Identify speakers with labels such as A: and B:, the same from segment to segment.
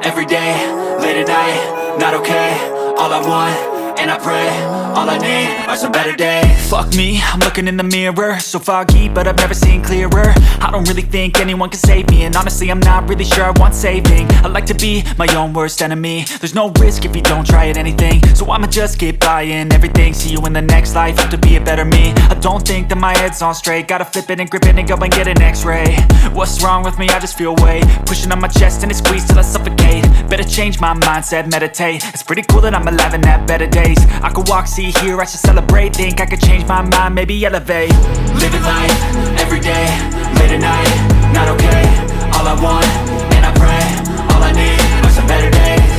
A: every day, late at night, not okay. All I want, and I pray, all I need are some better days. Fuck me, I'm looking in the mirror, so foggy, but I've never seen clearer. I don't really think anyone can save me, and honestly I'm not really sure I want saving. I like to be my own worst enemy. There's no risk if you don't try at anything, so I'ma just keep buying everything. See you in the next life, have to be a better me. I don't think that my head's on straight, gotta flip it and grip it and go and get an x-ray. What's wrong with me? I just feel weight pushing on my chest and it squeezes till I suffocate. Better change my mindset, meditate. It's pretty cool that I'm alive and have better days. I could walk, see, hear, I should celebrate. Think I could change my mind, maybe elevate. Living life, every day, late at night, not okay. All I want, and I pray, all I need are some better days.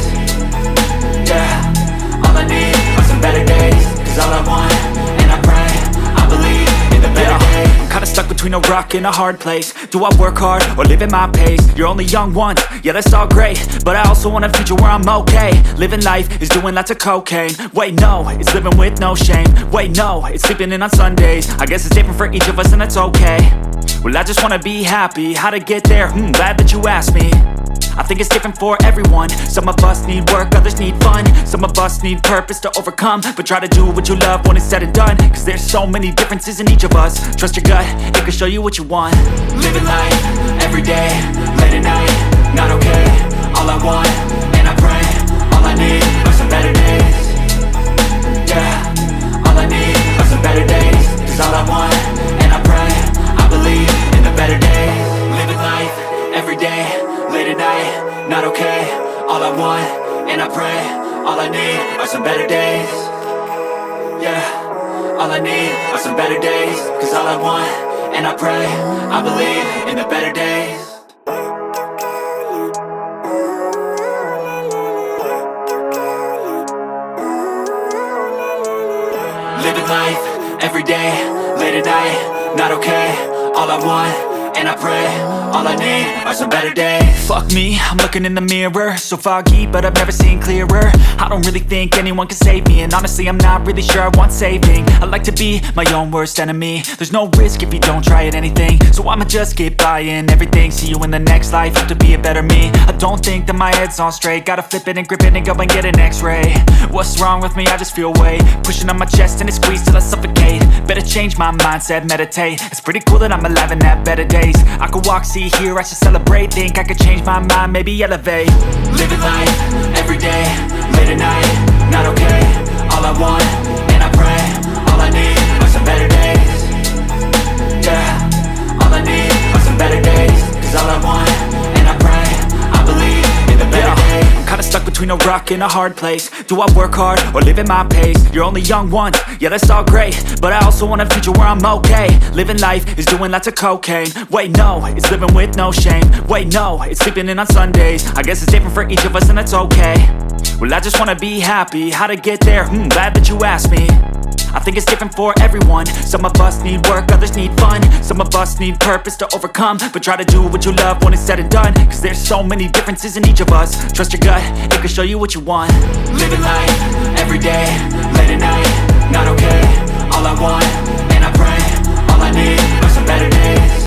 A: Yeah, all I need are some better days. Cause all I want, and I pray, I believe in the better days. I'm kinda stuck between a rock and a hard place. Do I work hard or live at my pace? You're only young once, yeah that's all great, but I also want a future where I'm okay. Living life is doing lots of cocaine. Wait no, it's living with no shame. Wait no, it's sleeping in on Sundays. I guess it's different for each of us and that's okay. Well I just wanna be happy, how to get there? Glad that you asked me. I think it's different for everyone. Some of us need work, others need fun. Some of us need purpose to overcome. But try to do what you love when it's said and done. Cause there's so many differences in each of us. Trust your gut, it can show you what you want. Living life, every day, late at night, not okay. All I want, and I pray, all I need are some better days. Yeah, all I need are some better days. Cause all I want, and I pray, I believe in the better days. Living life, every day, late at night, not okay. All I want, and I pray, all I need are some better days. Yeah, all I need are some better days. Cause all I want, and I pray, I believe in the better days. Living life, every day, late at night, not okay. All I want, and I pray, all I need are some better days. Fuck me, I'm looking in the mirror, so foggy, but I've never seen clearer. I don't really think anyone can save me, and honestly I'm not really sure I want saving. I like to be my own worst enemy. There's no risk if you don't try at anything, so I'ma just keep buying everything. See you in the next life, have to be a better me. I don't think that my head's on straight, gotta flip it and grip it and go and get an x-ray. What's wrong with me? I just feel weight pushing on my chest and it squeezes till I suffocate. Better change my mindset, meditate. It's pretty cool that I'm alive and have better days. I could walk, see, hear, I should celebrate. Think I could change my mind, maybe elevate. Living life, every day, late at night, not okay. All I want, and I pray, all I need are some better days. Yeah, all I need are some better days. Cause all I want, and I pray, I believe in the better days. I'm kinda stuck between a rock and a hard place. Do I work hard or live at my pace? You're only young once, yeah that's all great, but I also want a future where I'm okay. Living life is doing lots of cocaine. Wait no, it's living with no shame. Wait no, it's sleeping in on Sundays. I guess it's different for each of us and that's okay. Well I just wanna be happy, how to get there? Glad that you asked me. I think it's different for everyone. Some of us need work, others need fun. Some of us need purpose to overcome. But try to do what you love when it's said and done. Cause there's so many differences in each of us. Trust your gut, it can show you what you want. Living life, every day, late at night, not okay. All I want, and I pray, all I need are some better days.